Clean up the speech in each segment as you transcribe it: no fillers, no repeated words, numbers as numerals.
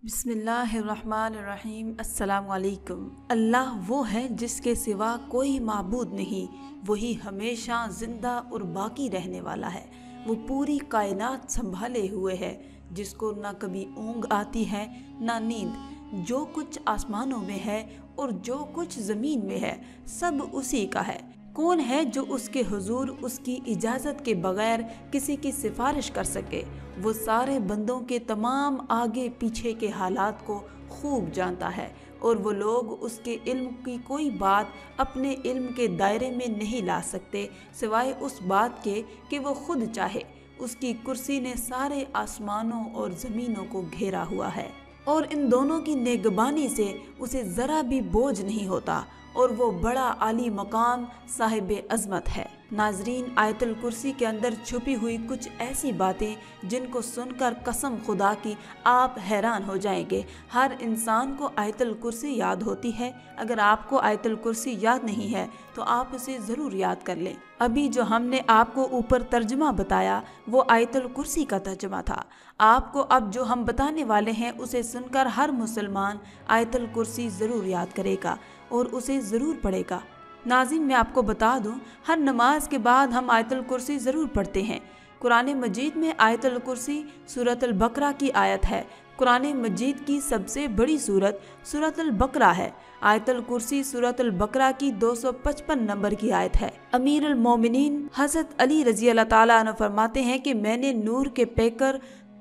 بسم اللہ الرحمن الرحیم۔ السلام علیکم۔ اللہ وہ ہے جس کے سوا کوئی معبود نہیں، وہی ہمیشہ زندہ اور باقی رہنے والا ہے۔ وہ پوری کائنات سنبھالے ہوئے ہے، جس کو نہ کبھی اونگ آتی ہے نہ نیند۔ جو کچھ آسمانوں میں ہے اور جو کچھ زمین میں ہے سب اسی کا ہے۔ کون ہے جو اس کے حضور اس کی اجازت کے بغیر کسی کی سفارش کر سکے؟ وہ سارے بندوں کے تمام آگے پیچھے کے حالات کو خوب جانتا ہے، اور وہ لوگ اس کے علم کی کوئی بات اپنے علم کے دائرے میں نہیں لا سکتے سوائے اس بات کے کہ وہ خود چاہے۔ اس کی کرسی نے سارے آسمانوں اور زمینوں کو گھیرا ہوا ہے، اور ان دونوں کی نگہبانی سے اسے ذرا بھی بوجھ نہیں ہوتا، اور وہ بڑا عالی مقام صاحب عظمت ہے۔ ناظرین، آیت الکرسی کے اندر چھپی ہوئی کچھ ایسی باتیں جن کو سن کر قسم خدا کی آپ حیران ہو جائیں گے۔ ہر انسان کو آیت الکرسی یاد ہوتی ہے۔ اگر آپ کو آیت الکرسی یاد نہیں ہے تو آپ اسے ضرور یاد کر لیں۔ ابھی جو ہم نے آپ کو اوپر ترجمہ بتایا وہ آیت الکرسی کا ترجمہ تھا۔ آپ کو اب جو ہم بتانے والے ہیں اسے سن کر ہر مسلمان آیت الکرسی ضرور یاد کرے گا اور اسے ضرور پڑھے گا۔ ناظرین، میں آپ کو بتا دوں، ہر نماز کے بعد ہم آیت الکرسی ضرور پڑھتے ہیں۔ قرآن مجید میں آیت الکرسی سورۃ البقرہ کی آیت ہے۔ قرآن مجید کی سب سے بڑی سورت سورۃ البقرہ ہے۔ آیت الکرسی سورۃ البقرہ کی 255 نمبر کی آیت ہے۔ امیر المومنین حضرت علی رضی اللہ تعالیٰ عنہ فرماتے ہیں کہ میں نے نور کے پیکر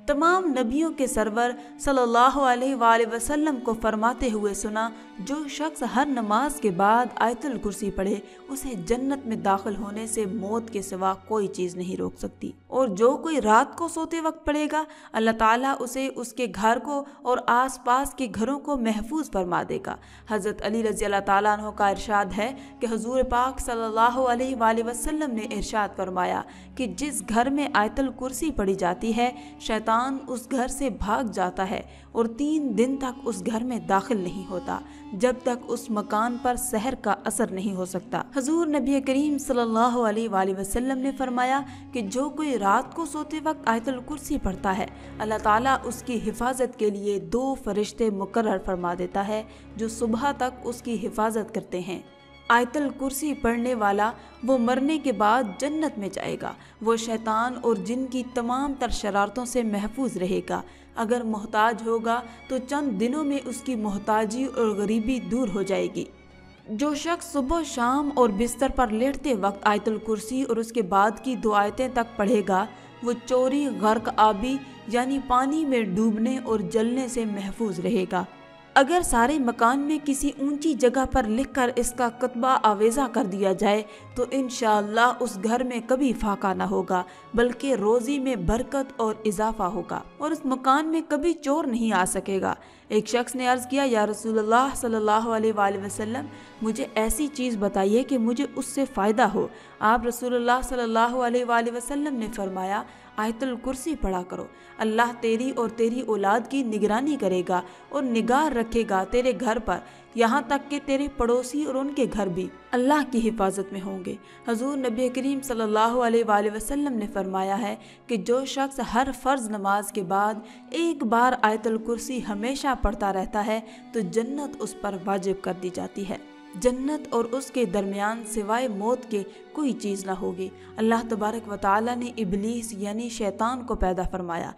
تمام نبیوں کے سرور صلی اللہ علیہ وآلہ وسلم کو فرماتے ہوئے سنا، جو شخص ہر نماز کے بعد آیت الکرسی پڑھے اسے جنت میں داخل ہونے سے موت کے سوا کوئی چیز نہیں روک سکتی، اور جو کوئی رات کو سوتے وقت پڑھے گا اللہ تعالیٰ اسے اس کے گھر کو اور آس پاس کے گھروں کو محفوظ فرما دے گا۔ حضرت علی رضی اللہ تعالیٰ عنہ کا ارشاد ہے کہ حضور پاک صلی اللہ علیہ وآلہ وسلم نے ارشاد فرمایا کہ جس گھر میں آیت الکرسی پڑھی جاتی ہے شیطان اس گھر سے بھاگ جاتا ہے اور 3 دن تک اس گھر میں داخل نہیں ہوتا جب تک اس مکان پر سحر کا اثر نہیں ہو سکتا۔ حضور نبی کریم صلی اللہ علیہ وآلہ وسلم نے فرمایا کہ جو کوئی رات کو سوتے وقت آیت الکرسی پڑھتا ہے اللہ تعالیٰ اس کی حفاظت کے لیے 2 فرشتے مقرر فرما دیتا ہے جو صبح تک اس کی حفاظت کرتے ہیں۔ آیت الکرسی پڑھنے والا وہ مرنے کے بعد جنت میں جائے گا۔ وہ شیطان اور جن کی تمام تر شرارتوں سے محفوظ رہے گا۔ اگر محتاج ہوگا تو چند دنوں میں اس کی محتاجی اور غریبی دور ہو جائے گی۔ جو شخص صبح شام اور بستر پر لیٹتے وقت آیت الکرسی اور اس کے بعد کی 2 آیتیں تک پڑھے گا وہ چوری، غرق آبی یعنی پانی میں ڈوبنے اور جلنے سے محفوظ رہے گا۔ اگر سارے مکان میں کسی اونچی جگہ پر لکھ کر اس کا کتبہ آویزاں کر دیا جائے تو انشاءاللہ اس گھر میں کبھی فاقہ نہ ہوگا بلکہ روزی میں برکت اور اضافہ ہوگا، اور اس مکان میں کبھی چور نہیں آ سکے گا۔ ایک شخص نے عرض کیا، یا رسول اللہ صلی اللہ علیہ وآلہ وسلم، مجھے ایسی چیز بتائیے کہ مجھے اس سے فائدہ ہو۔ آپ رسول اللہ صلی اللہ علیہ وآلہ وسلم نے فرمایا، آیت الکرسی پڑھا کرو، اللہ تیری اور تیری اولاد کی نگرانی کرے گا اور نگاہ رکھے گا تیرے گھر پر، یہاں تک کہ تیرے پڑوسی اور ان کے گھر بھی اللہ کی حفاظت میں ہوں گے۔ حضور نبی کریم صلی اللہ علیہ وآلہ وسلم نے فرمایا ہے کہ جو شخص ہر فرض نماز کے بعد ایک بار آیت الکرسی ہمیشہ پڑھتا رہتا ہے تو جنت اس پر واجب کر دی جاتی ہے۔ جنت اور اس کے درمیان سوائے موت کے کوئی چیز نہ ہوگی۔ اللہ تبارک و تعالیٰ نے ابلیس یعنی شیطان کو پیدا فرمایا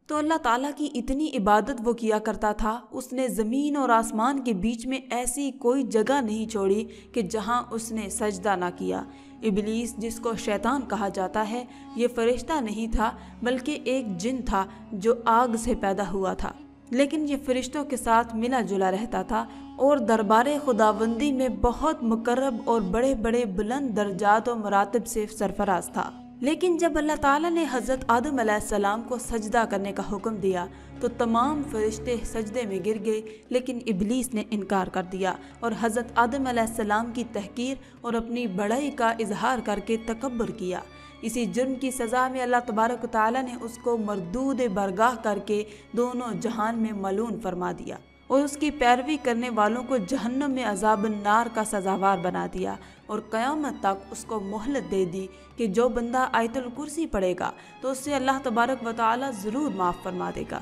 تو اللہ تعالیٰ کی اتنی عبادت وہ کیا کرتا تھا، اس نے زمین اور آسمان کے بیچ میں ایسی کوئی جگہ نہیں چھوڑی کہ جہاں اس نے سجدہ نہ کیا۔ ابلیس، جس کو شیطان کہا جاتا ہے، یہ فرشتہ نہیں تھا بلکہ ایک جن تھا جو آگ سے پیدا ہوا تھا، لیکن یہ فرشتوں کے ساتھ ملا جلا رہتا تھا اور دربار خداوندی میں بہت مقرب اور بڑے بڑے بلند درجات و مراتب سے سرفراز تھا۔ لیکن جب اللہ تعالیٰ نے حضرت آدم علیہ السلام کو سجدہ کرنے کا حکم دیا تو تمام فرشتے سجدے میں گر گئے، لیکن ابلیس نے انکار کر دیا اور حضرت آدم علیہ السلام کی تحقیر اور اپنی بڑائی کا اظہار کر کے تکبر کیا۔ اسی جرم کی سزا میں اللہ تبارک و تعالیٰ نے اس کو مردود برگاہ کر کے دونوں جہان میں ملعون فرما دیا اور اس کی پیروی کرنے والوں کو جہنم میں عذاب النار کا سزاوار بنا دیا، اور قیامت تک اس کو مہلت دے دی کہ جو بندہ آیت الکرسی پڑھے گا تو اس سے اللہ تبارک و تعالیٰ ضرور معاف فرما دے گا۔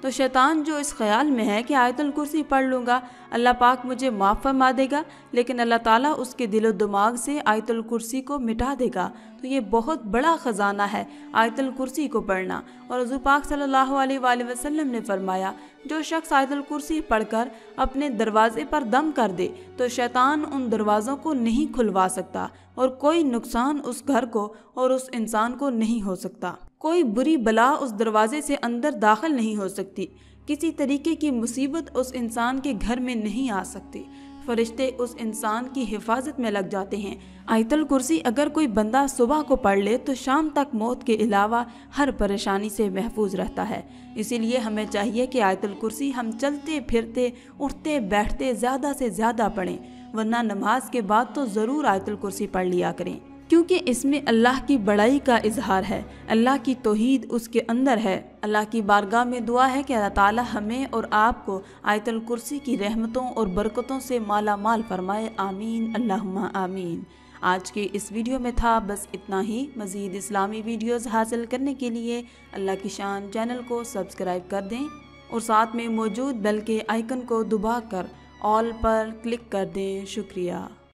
تو شیطان جو اس خیال میں ہے کہ آیت الکرسی پڑھ لوں گا اللہ پاک مجھے معاف فرما دے گا، لیکن اللہ تعالیٰ اس کے دل و دماغ سے آیت الکرسی کو مٹا دے گا، تو یہ بہت بڑا خزانہ ہے آیت الکرسی کو پڑھنا۔ اور حضور پاک صلی اللہ علیہ وآلہ وسلم نے فرمایا جو شخص آیت الکرسی پڑھ کر اپنے دروازے پر دم کر دے تو شیطان ان دروازوں کو نہیں کھلوا سکتا اور کوئی نقصان اس گھر کو اور اس انسان کو نہیں ہو سکتا، کوئی بری بلا اس دروازے سے اندر داخل نہیں ہو سکتی، کسی طریقے کی مصیبت اس انسان کے گھر میں نہیں آ سکتی، فرشتے اس انسان کی حفاظت میں لگ جاتے ہیں۔ آیت الکرسی اگر کوئی بندہ صبح کو پڑھ لے تو شام تک موت کے علاوہ ہر پریشانی سے محفوظ رہتا ہے۔ اسی لیے ہمیں چاہیے کہ آیت الکرسی ہم چلتے پھرتے اٹھتے بیٹھتے زیادہ سے زیادہ پڑھیں، ورنہ نماز کے بعد تو ضرور آیت الکرسی پڑھ لیا کریں، کیونکہ اس میں اللہ کی بڑائی کا اظہار ہے، اللہ کی توحید اس کے اندر ہے۔ اللہ کی بارگاہ میں دعا ہے کہ اللہ تعالی ہمیں اور آپ کو آیت الکرسی کی رحمتوں اور برکتوں سے مالا مال فرمائے، آمین اللہم آمین۔ آج کے اس ویڈیو میں تھا بس اتنا ہی۔ مزید اسلامی ویڈیوز حاصل کرنے کے لیے اللہ کی شان چینل کو سبسکرائب کر دیں اور ساتھ میں موجود بیل کے آئیکن کو دبا کر آل پر کلک کر دیں۔ شکریہ۔